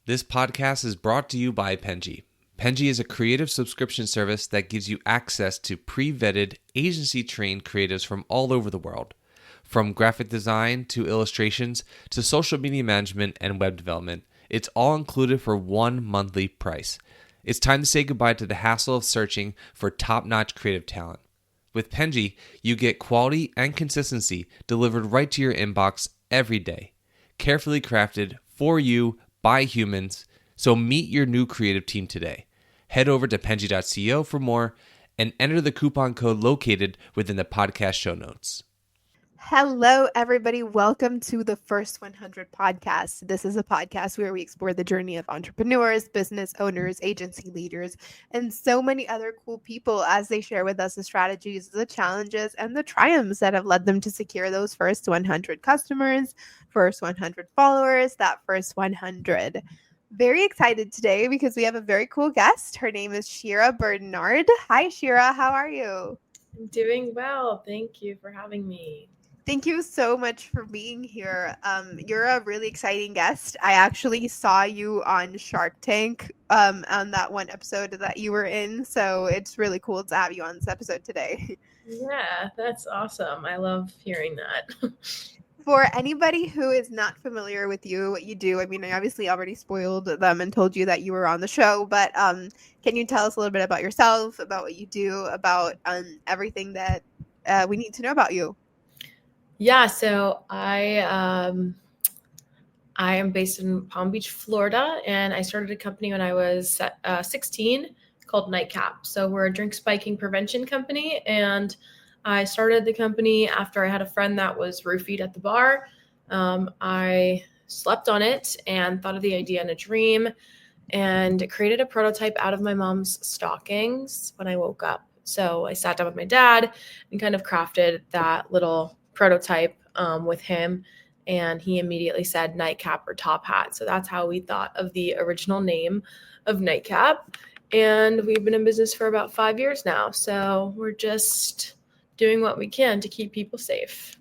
This podcast is brought to you by Penji. Penji is a creative subscription service that gives you access to pre-vetted, agency-trained creatives from all over the world. From graphic design to illustrations to social media management and web development, it's all included for one monthly price. It's time to say goodbye to the hassle of searching for top-notch creative talent. With Penji, you get quality and consistency delivered right to your inbox every day. Carefully crafted for you by humans, so meet your new creative team today. Head over to penji.co for more and enter the coupon code located within the podcast show notes. Hello, everybody. Welcome to the First 100 podcast. This is a podcast where we explore the journey of entrepreneurs, business owners, agency leaders, and so many other cool people as they share with us the strategies, the challenges, and the triumphs that have led them to secure those first 100 customers, first 100 followers, that first 100. Very excited today because we have a very cool guest. Her name is Shira Benarde. Hi, Shira. How are you? I'm doing well. Thank you for having me. Thank you so much for being here. You're a really exciting guest. I actually saw you on Shark Tank on that one episode that you were in. So it's really cool to have you on this episode today. Yeah, that's awesome. I love hearing that. For anybody who is not familiar with you, what you do, I mean, I obviously already spoiled them and told you that you were on the show, but can you tell us a little bit about yourself, about what you do, about everything that we need to know about you? Yeah, so I am based in Palm Beach, Florida, and I started a company when I was 16 called Nightcap. So we're a drink spiking prevention company, and I started the company after I had a friend that was roofied at the bar. I slept on it and thought of the idea in a dream and created a prototype out of my mom's stockings when I woke up. So I sat down with my dad and kind of crafted that little prototype with him, and he immediately said nightcap or top hat. So that's how we thought of the original name of Nightcap, and we've been in business for about 5 years now. So we're just doing what we can to keep people safe.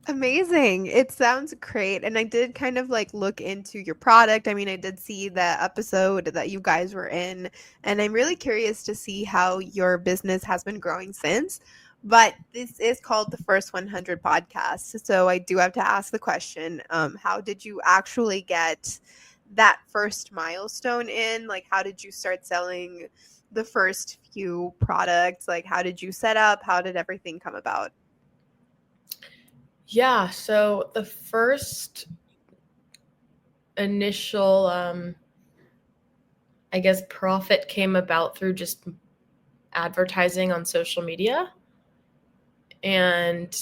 Amazing. It sounds great. And I did kind of like look into your product. I mean, I did see the episode that you guys were in, and I'm really curious to see how your business has been growing since. But this is called the First 100 podcast. So I do have to ask the question, how did you actually get that first milestone in? Like, how did you start selling the first few products? Like, how did you set up? How did everything come about? Yeah, so the first initial, I guess, profit came about through just advertising on social media. And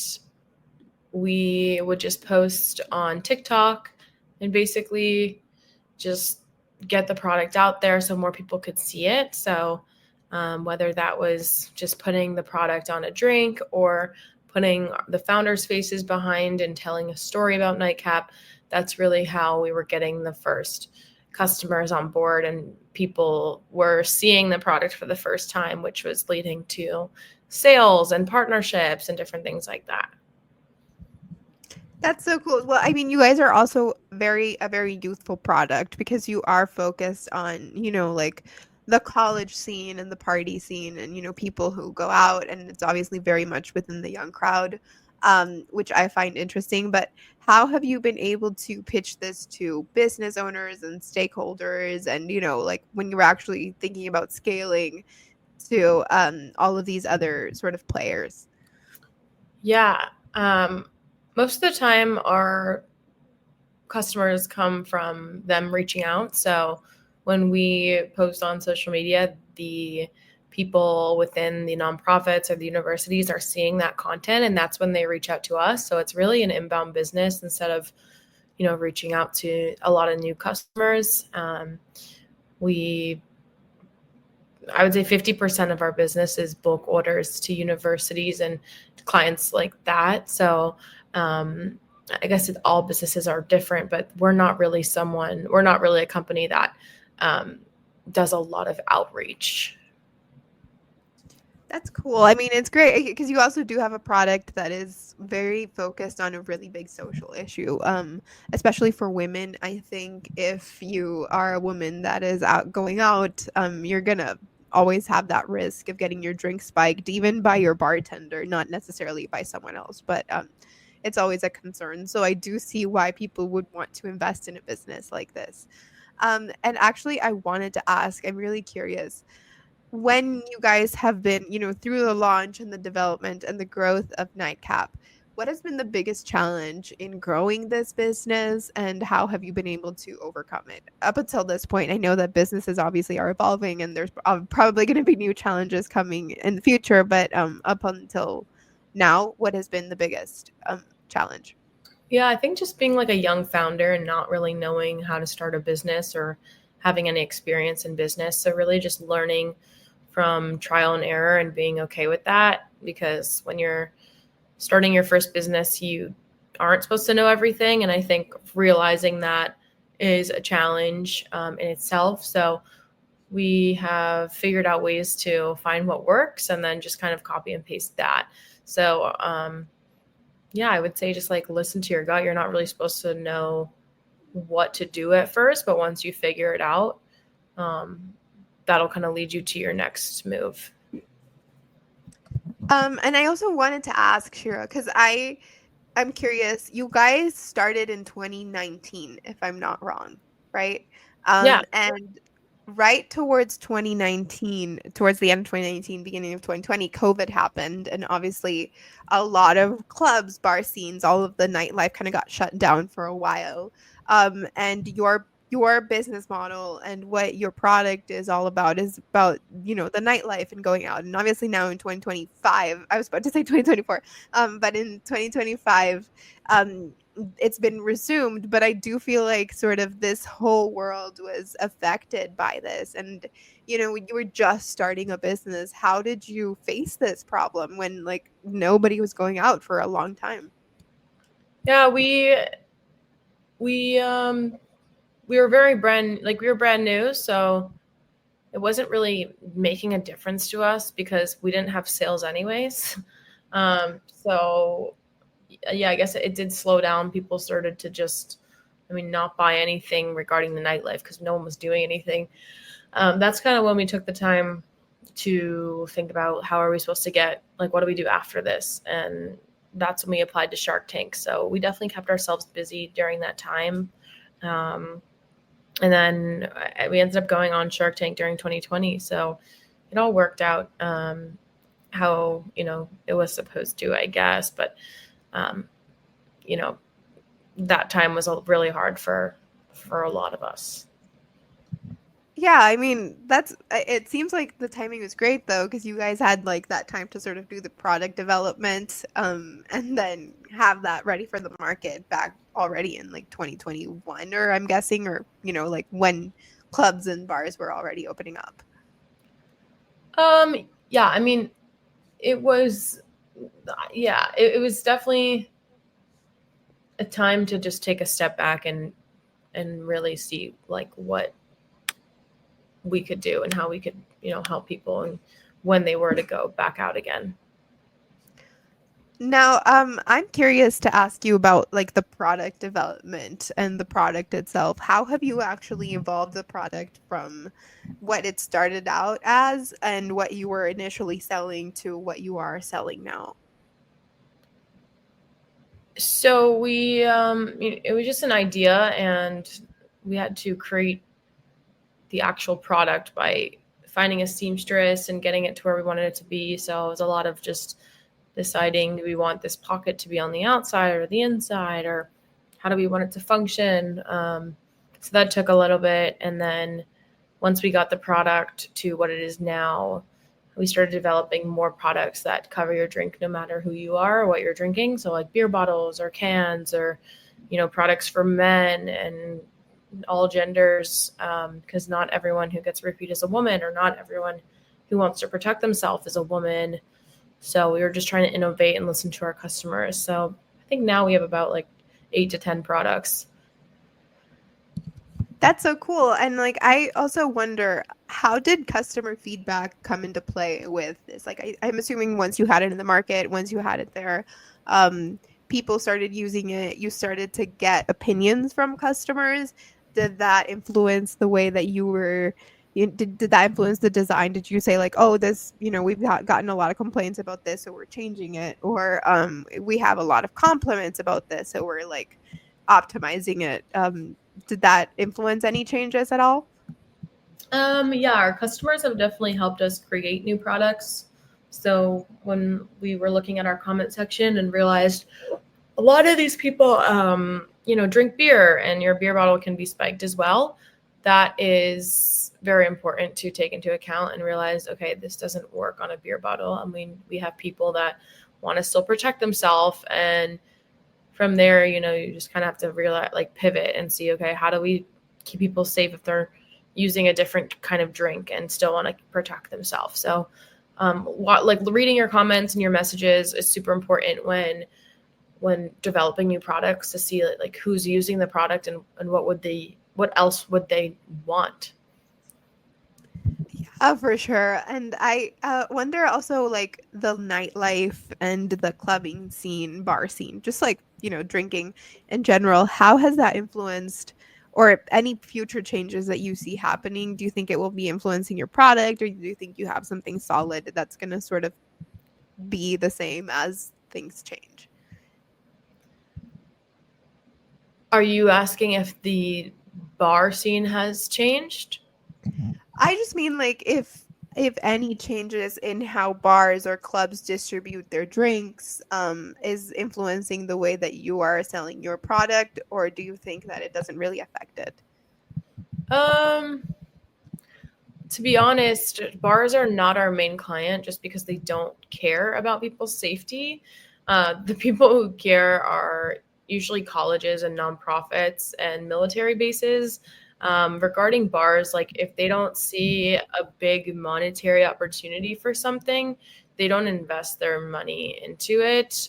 we would just post on TikTok and basically just get the product out there so more people could see it. So whether that was just putting the product on a drink or putting the founders' faces behind and telling a story about Nightcap, that's really how we were getting the first customers on board, and people were seeing the product for the first time, which was leading to sales and partnerships and different things like that. That's so cool. Well, I mean, you guys are also a very youthful product because you are focused on, like the college scene and the party scene and, people who go out, and it's obviously very much within the young crowd, which I find interesting. But how have you been able to pitch this to business owners and stakeholders and, like when you were actually thinking about scaling to all of these other sort of players? Yeah. Most of the time our customers come from them reaching out. So when we post on social media, the people within the nonprofits or the universities are seeing that content, and that's when they reach out to us. So it's really an inbound business instead of, reaching out to a lot of new customers. I would say 50% of our business is bulk orders to universities and clients like that. So I guess all businesses are different, but we're not really a company that does a lot of outreach. That's cool. I mean, it's great because you also do have a product that is very focused on a really big social issue, especially for women. I think if you are a woman that is out going out, you're gonna always have that risk of getting your drink spiked, even by your bartender, not necessarily by someone else, but it's always a concern. So I do see why people would want to invest in a business like this. And actually, I wanted to ask, I'm really curious when you guys have been, through the launch and the development and the growth of Nightcap, what has been the biggest challenge in growing this business and how have you been able to overcome it? Up until this point, I know that businesses obviously are evolving and there's probably going to be new challenges coming in the future, but up until now, what has been the biggest challenge? Yeah, I think just being like a young founder and not really knowing how to start a business or having any experience in business. So really just learning from trial and error and being okay with that, because when you're starting your first business, you aren't supposed to know everything. And I think realizing that is a challenge in itself. So we have figured out ways to find what works and then just kind of copy and paste that. So, yeah, I would say just like listen to your gut. You're not really supposed to know what to do at first, but once you figure it out, that'll kind of lead you to your next move. And I also wanted to ask Shira, because I'm curious, you guys started in 2019, if I'm not wrong, right? Yeah. And right towards 2019, towards the end of 2019, beginning of 2020, COVID happened. And obviously, a lot of clubs, bar scenes, all of the nightlife kind of got shut down for a while. And your business model and what your product is all about is about, the nightlife and going out. And obviously now in 2025, I was about to say 2024, but in 2025, it's been resumed, but I do feel like sort of this whole world was affected by this. And, when you were just starting a business, how did you face this problem when like nobody was going out for a long time? Yeah, we were we were brand new, so it wasn't really making a difference to us because we didn't have sales anyways. So yeah, I guess it did slow down. People started to just, not buy anything regarding the nightlife because no one was doing anything. That's kind of when we took the time to think about how are we supposed to get, like, what do we do after this? And that's when we applied to Shark Tank. So we definitely kept ourselves busy during that time. And then we ended up going on Shark Tank during 2020. So it all worked out how, it was supposed to, I guess. But, that time was really hard for a lot of us. Yeah, I mean, it seems like the timing was great though, because you guys had like that time to sort of do the product development, and then have that ready for the market back already in like 2021, or I'm guessing, or like when clubs and bars were already opening up. Yeah, it was, it was definitely a time to just take a step back and really see like what we could do and how we could, help people and when they were to go back out again. Now, I'm curious to ask you about like the product development and the product itself. How have you actually evolved the product from what it started out as and what you were initially selling to what you are selling now? So it was just an idea, and we had to create the actual product by finding a seamstress and getting it to where we wanted it to be. So it was a lot of just deciding, do we want this pocket to be on the outside or the inside, or how do we want it to function? So that took a little bit. And then once we got the product to what it is now, we started developing more products that cover your drink no matter who you are or what you're drinking. So like beer bottles or cans or, products for men and all genders, because not everyone who gets roofied is a woman, or not everyone who wants to protect themselves is a woman. So we were just trying to innovate and listen to our customers. So I think now we have about like 8 to 10 products. That's so cool. And like, I also wonder, how did customer feedback come into play with this? Like, I'm assuming once you had it in the market, once you had it there, um, people started using it. You started to get opinions from customers. Did that influence the way that you were? Did that influence the design? Did you say like, oh, this, we've gotten a lot of complaints about this, so we're changing it, or we have a lot of compliments about this, so we're like optimizing it? Did that influence any changes at all? Yeah, our customers have definitely helped us create new products. So when we were looking at our comment section and realized a lot of these people, drink beer and your beer bottle can be spiked as well, that is very important to take into account and realize, okay, this doesn't work on a beer bottle. I mean, we have people that want to still protect themselves, and from there, you just kind of have to realize, like, pivot and see, okay, how do we keep people safe if they're using a different kind of drink and still want to protect themselves? So like reading your comments and your messages is super important when developing new products, to see like who's using the product and what else would they want. For sure. And I wonder also, like, the nightlife and the clubbing scene, bar scene, just like, drinking in general. How has that influenced, or any future changes that you see happening? Do you think it will be influencing your product, or do you think you have something solid that's going to sort of be the same as things change? Are you asking if the bar scene has changed? I just mean, like, if any changes in how bars or clubs distribute their drinks is influencing the way that you are selling your product, or do you think that it doesn't really affect it? To be honest, bars are not our main client just because they don't care about people's safety. The people who care are usually colleges and nonprofits and military bases. Regarding bars, like, if they don't see a big monetary opportunity for something, they don't invest their money into it.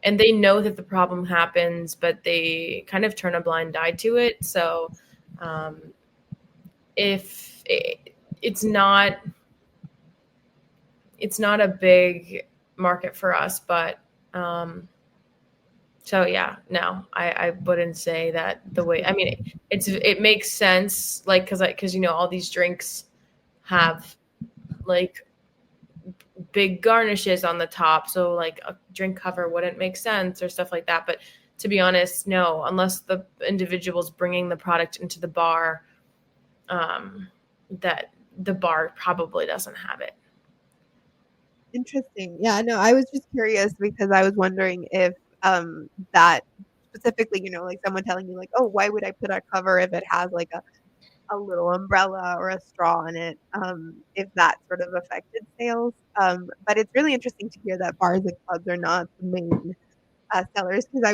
And they know that the problem happens, but they kind of turn a blind eye to it. So if it's not a big market for us, but so yeah, no, I wouldn't say that the way, I mean, it makes sense, like, because all these drinks have like big garnishes on the top, so like a drink cover wouldn't make sense or stuff like that. But to be honest, no, unless the individual's bringing the product into the bar, that the bar probably doesn't have it. Interesting. Yeah, no, I was just curious because I was wondering if that specifically, like someone telling you like, oh, why would I put a cover if it has like a little umbrella or a straw in it, if that sort of affected sales. But it's really interesting to hear that bars and clubs are not the main sellers, because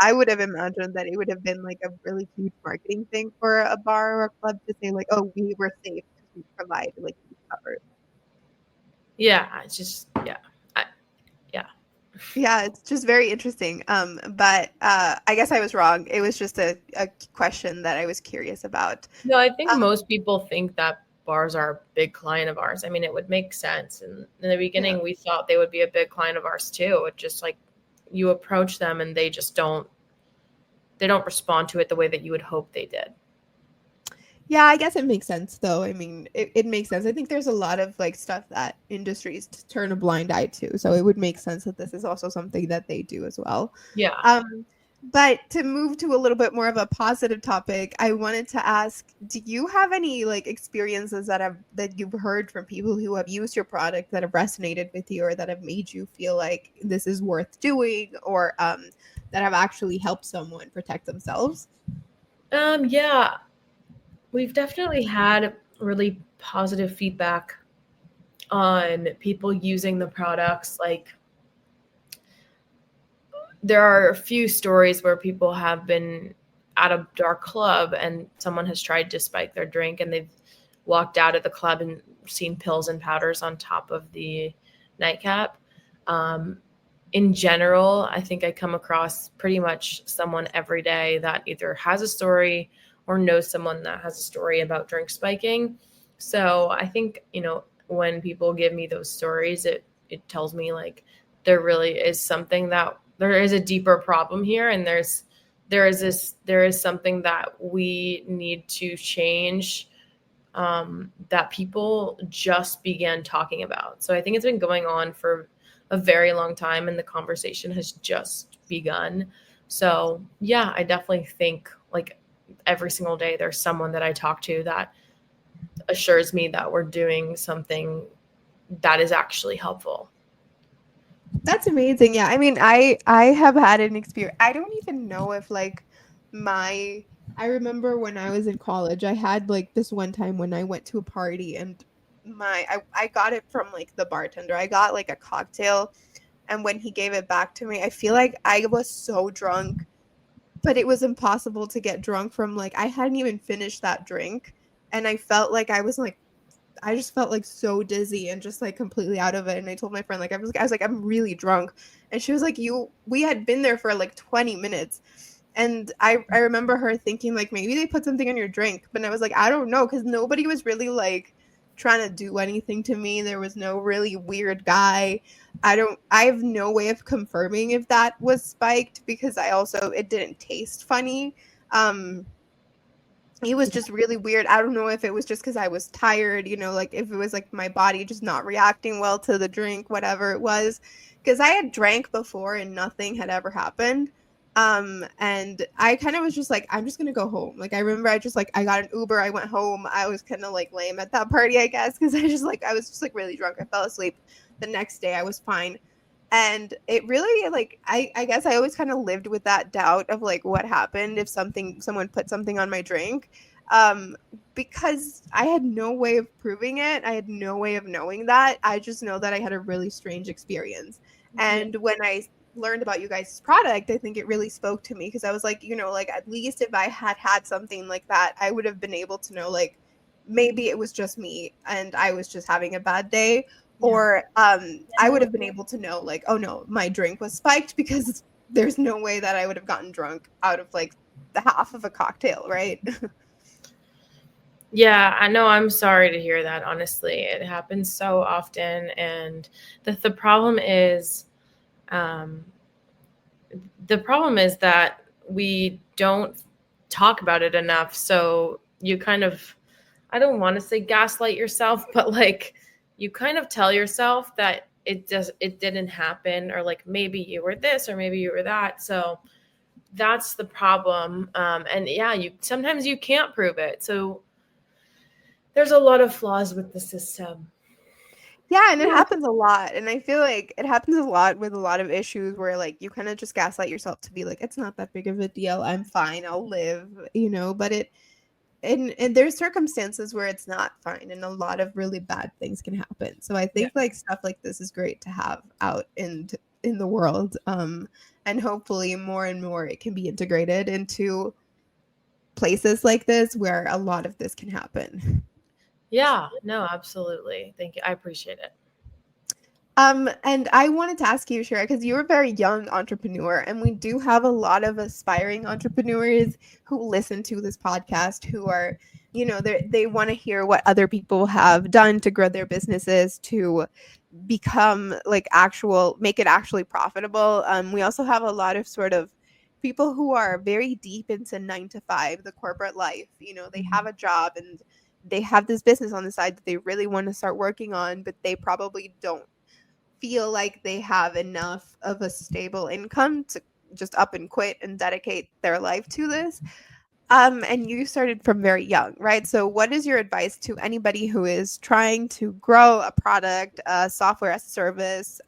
I would have imagined that it would have been like a really huge marketing thing for a bar or a club to say like, oh, we were safe because we provide like these covers. Yeah, it's just, yeah. Yeah, it's just very interesting. But I guess I was wrong. It was just a question that I was curious about. No, I think most people think that bars are a big client of ours. I mean, it would make sense. And in the beginning, Yeah. we thought they would be a big client of ours too. It just, like, you approach them and they just don't respond to it the way that you would hope they did. Yeah, I guess it makes sense though. I mean, it makes sense. I think there's a lot of like stuff that industries turn a blind eye to. So it would make sense that this is also something that they do as well. Yeah. But to move to a little bit more of a positive topic, I wanted to ask, do you have any like experiences that you've heard from people who have used your product that have resonated with you, or that have made you feel like this is worth doing, or that have actually helped someone protect themselves? Yeah. We've definitely had really positive feedback on people using the products. Like, there are a few stories where people have been at a dark club and someone has tried to spike their drink, and they've walked out of the club and seen pills and powders on top of the nightcap. In general, I think I come across pretty much someone every day that either has a story or know someone that has a story about drink spiking. So I think, when people give me those stories, it tells me like there really is something, that there is a deeper problem here, and there is something that we need to change, that people just began talking about. So I think it's been going on for a very long time, and the conversation has just begun. So yeah, I definitely think like every single day there's someone that I talk to that assures me that we're doing something that is actually helpful. That's amazing. Yeah. I mean, I have had an experience. I don't even know if like my I remember when I was in college, I had like this one time when I went to a party and I got it from like the bartender. I got like a cocktail, and when he gave it back to me, I feel like I was so drunk, but it was impossible to get drunk from like I hadn't even finished that drink, and I felt like I just felt like so dizzy and just like completely out of it. And I told my friend, like, I was like, I'm really drunk. And she was like, we had been there for like 20 minutes. And I remember her thinking like, maybe they put something in your drink. But I was like, I don't know. Cause nobody was really like trying to do anything to me. There was no really weird guy. I have no way of confirming if that was spiked because it didn't taste funny. It was just really weird. I don't know if it was just because I was tired, like if it was like my body just not reacting well to the drink, whatever it was. Because I had drank before and nothing had ever happened. And I kind of was just like, I'm just gonna go home. Like I remember I got an Uber, I went home. I was kind of like lame at that party, I guess, because I was just like really drunk. I fell asleep. The next day I was fine. And it really like I guess I always kind of lived with that doubt of like what happened if someone put something on my drink, um because I had no way of proving it. I had no way of knowing that. I just know that I had a really strange experience. And when I learned about you guys' product, I think it really spoke to me because I was like, like at least if I had had something like that, I would have been able to know like maybe it was just me and I was just having a bad day. Or I would have been able to know like, oh no, my drink was spiked because there's no way that I would have gotten drunk out of like the half of a cocktail, right? Yeah, I know. I'm sorry to hear that. Honestly, it happens so often, and the problem is, um, that we don't talk about it enough. So you kind of, I don't want to say gaslight yourself, but like you kind of tell yourself that it didn't happen, or like maybe you were this or maybe you were that. So that's the problem. And yeah, sometimes you can't prove it. So there's a lot of flaws with the system. Yeah, and it happens a lot. And I feel like it happens a lot with a lot of issues where like you kind of just gaslight yourself to be like, it's not that big of a deal. I'm fine. I'll live, but and there's circumstances where it's not fine and a lot of really bad things can happen. So I think like stuff like this is great to have out in the world. And hopefully more and more it can be integrated into places like this where a lot of this can happen. Yeah, no, absolutely. Thank you. I appreciate it. And I wanted to ask you, Shira, because you're a very young entrepreneur, and we do have a lot of aspiring entrepreneurs who listen to this podcast who are, they want to hear what other people have done to grow their businesses to become make it actually profitable. We also have a lot of sort of people who are very deep into 9 to 5, the corporate life. They have a job and they have this business on the side that they really want to start working on, but they probably don't feel like they have enough of a stable income to just up and quit and dedicate their life to this. And you started from very young, right? So what is your advice to anybody who is trying to grow a product, software as a service,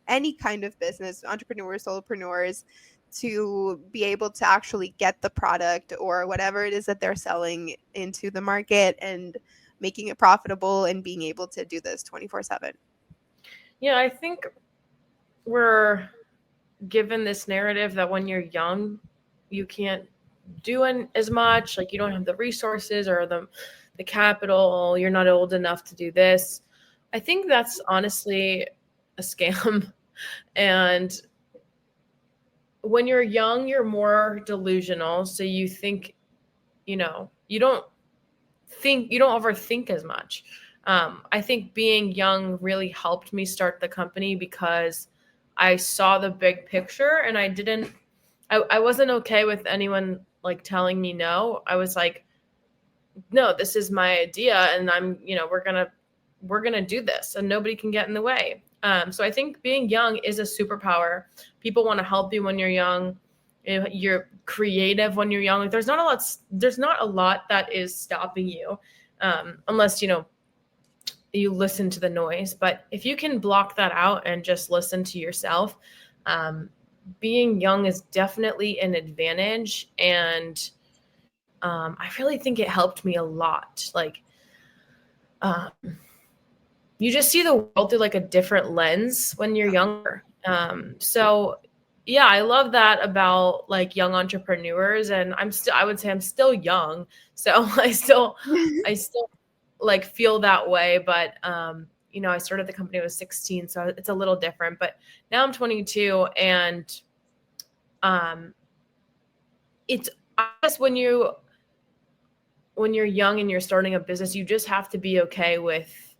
any kind of business, entrepreneurs, solopreneurs, to be able to actually get the product or whatever it is that they're selling into the market and making it profitable and being able to do this 24/7? Yeah, I think we're given this narrative that when you're young, you can't do as much. Like you don't have the resources or the capital. You're not old enough to do this. I think that's honestly a scam. And when you're young, you're more delusional. So you think you don't overthink as much. I think being young really helped me start the company because I saw the big picture, and I wasn't okay with anyone like telling me no. I was like, no, this is my idea, and we're gonna do this, and nobody can get in the way. So I think being young is a superpower. People want to help you when you're young. You're creative when you're young. Like, there's not a lot that is stopping you, unless you listen to the noise. But if you can block that out and just listen to yourself, being young is definitely an advantage. And I really think it helped me a lot. Like, you just see the world through like a different lens when you're younger. So yeah, I love that about like young entrepreneurs. And I would say I'm still young. So I still like feel that way. But, I started the company when I was 16, so it's a little different, but now I'm 22. And, it's, I guess when you're young and you're starting a business, you just have to be okay with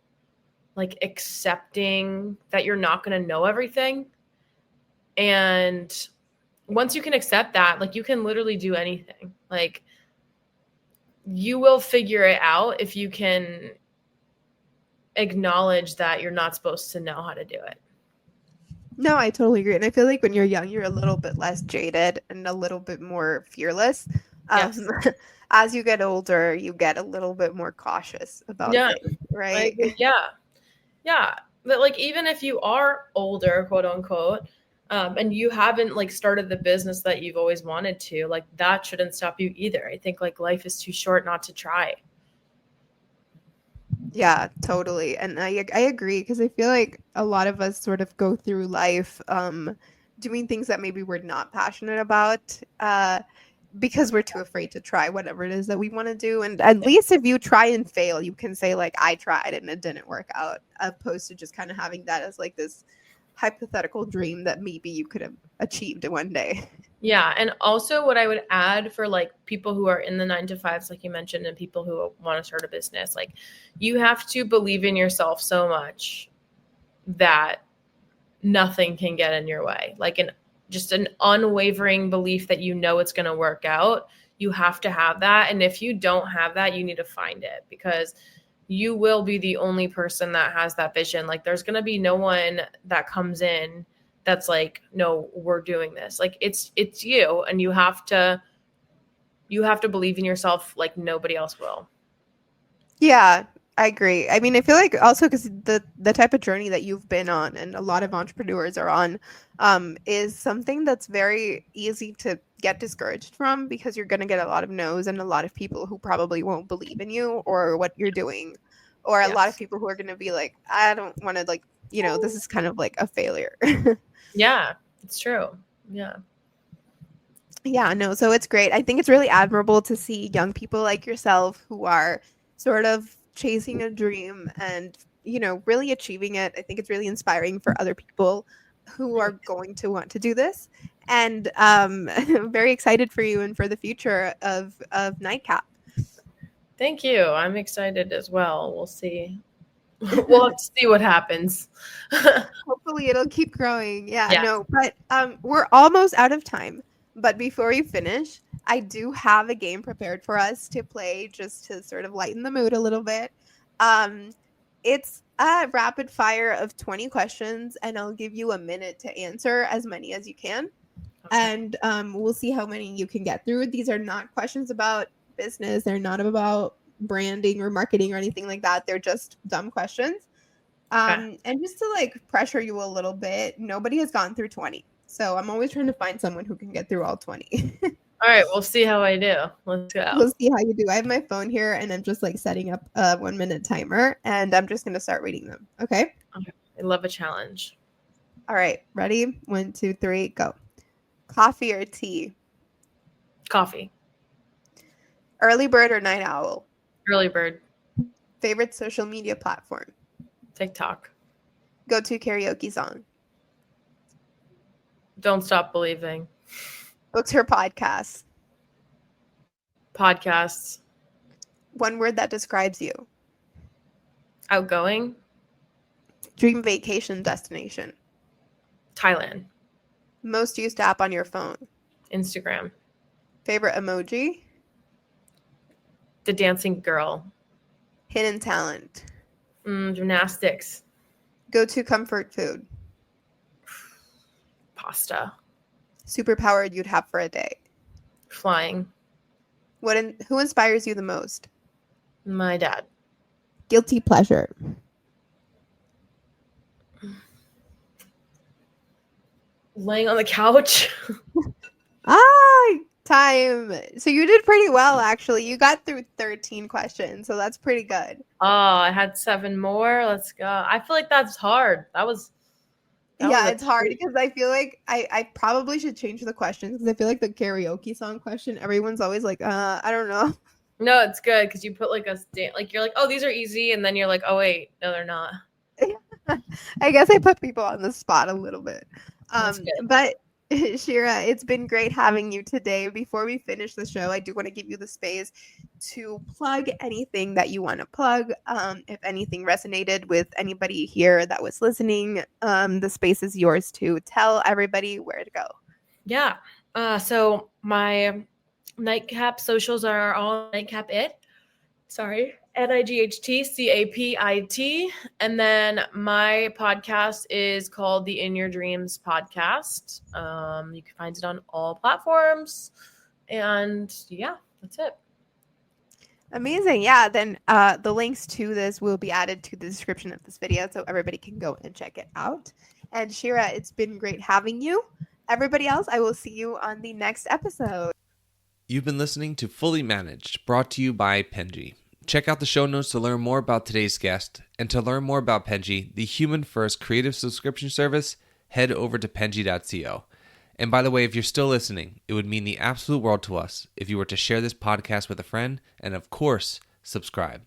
like accepting that you're not going to know everything. And once you can accept that, like, you can literally do anything. Like, you will figure it out if you can acknowledge that you're not supposed to know how to do it. No, I totally agree. And I feel like when you're young, you're a little bit less jaded and a little bit more fearless. Yes. As you get older, you get a little bit more cautious about things, right? Yeah. But like, even if you are older, quote unquote, and you haven't like started the business that you've always wanted to, like, that shouldn't stop you either. I think like life is too short not to try. Yeah, totally. And I agree, because I feel like a lot of us sort of go through life doing things that maybe we're not passionate about because we're too afraid to try whatever it is that we want to do. And at least if you try and fail, you can say like, I tried and it didn't work out, opposed to just kind of having that as like this hypothetical dream that maybe you could have achieved one day. Yeah. And also, what I would add for like people who are in the 9 to 5s, like you mentioned, and people who want to start a business, like, you have to believe in yourself so much that nothing can get in your way. Like, just an unwavering belief that it's going to work out. You have to have that. And if you don't have that, you need to find it, because you will be the only person that has that vision. Like, there's going to be no one that comes in that's like, no, we're doing this. Like, it's you, and you have to believe in yourself like nobody else will. Yeah, I agree. I mean, I feel like also because the type of journey that you've been on, and a lot of entrepreneurs are on, is something that's very easy to get discouraged from, because you're going to get a lot of no's and a lot of people who probably won't believe in you or what you're doing, or a lot of people who are going to be like, I don't want to, like, this is kind of like a failure. Yeah, it's true. Yeah. Yeah, no, so it's great. I think it's really admirable to see young people like yourself who are sort of chasing a dream and, really achieving it. I think it's really inspiring for other people who are going to want to do this. And I'm very excited for you and for the future of Nightcap. Thank you. I'm excited as well. We'll see. We'll have to see what happens. Hopefully it'll keep growing. Yeah, Yeah. no, but we're almost out of time. But before you finish, I do have a game prepared for us to play, just to sort of lighten the mood a little bit. It's a rapid fire of 20 questions, and I'll give you a minute to answer as many as you can. Okay. And we'll see how many you can get through. These are not questions about business. They're not about branding or marketing or anything like that. They're just dumb questions. Okay. And just to like pressure you a little bit, nobody has gone through 20. So I'm always trying to find someone who can get through all 20. All right. We'll see how I do. Let's go. We'll see how you do. I have my phone here and I'm just like setting up a 1 minute timer, and I'm just going to start reading them. Okay. I love a challenge. All right. Ready? 1, 2, 3, go. Coffee or tea? Coffee. Early bird or night owl? Early bird. Favorite social media platform? TikTok. Go-to karaoke song? Don't Stop Believing. Books or podcasts? Podcasts. One word that describes you. Outgoing. Dream vacation destination. Thailand. Most used app on your phone. Instagram. Favorite emoji. The dancing girl. Hidden talent. Gymnastics. Go-to comfort food. Pasta. Superpower you'd have for a day. Flying. Who inspires you the most? My dad. Guilty pleasure. Laying on the couch. Time. So you did pretty well, actually. You got through 13 questions, so that's pretty good. Oh, I had 7 more. Let's go. I feel like that's hard. It's hard because I feel like I probably should change the questions because I feel like the karaoke song question, everyone's always like, I don't know. No, it's good because you put like you're like, oh, these are easy, and then you're like, oh wait, no, they're not. I guess I put people on the spot a little bit. That's good. But Shira, it's been great having you today. Before we finish the show, I do want to give you the space to plug anything that you want to plug. If anything resonated with anybody here that was listening, the space is yours to tell everybody where to go. Yeah. So my Nightcap socials are all Nightcap It. Sorry. NIGHTCAPIT. And then my podcast is called the In Your Dreams Podcast. You can find it on all platforms. And yeah, that's it. Amazing. Yeah. Then the links to this will be added to the description of this video so everybody can go and check it out. And Shira, it's been great having you. Everybody else, I will see you on the next episode. You've been listening to Fully Managed, brought to you by Penji. Check out the show notes to learn more about today's guest, and to learn more about Penji, the human-first creative subscription service, head over to penji.co. And by the way, if you're still listening, it would mean the absolute world to us if you were to share this podcast with a friend, and of course, subscribe.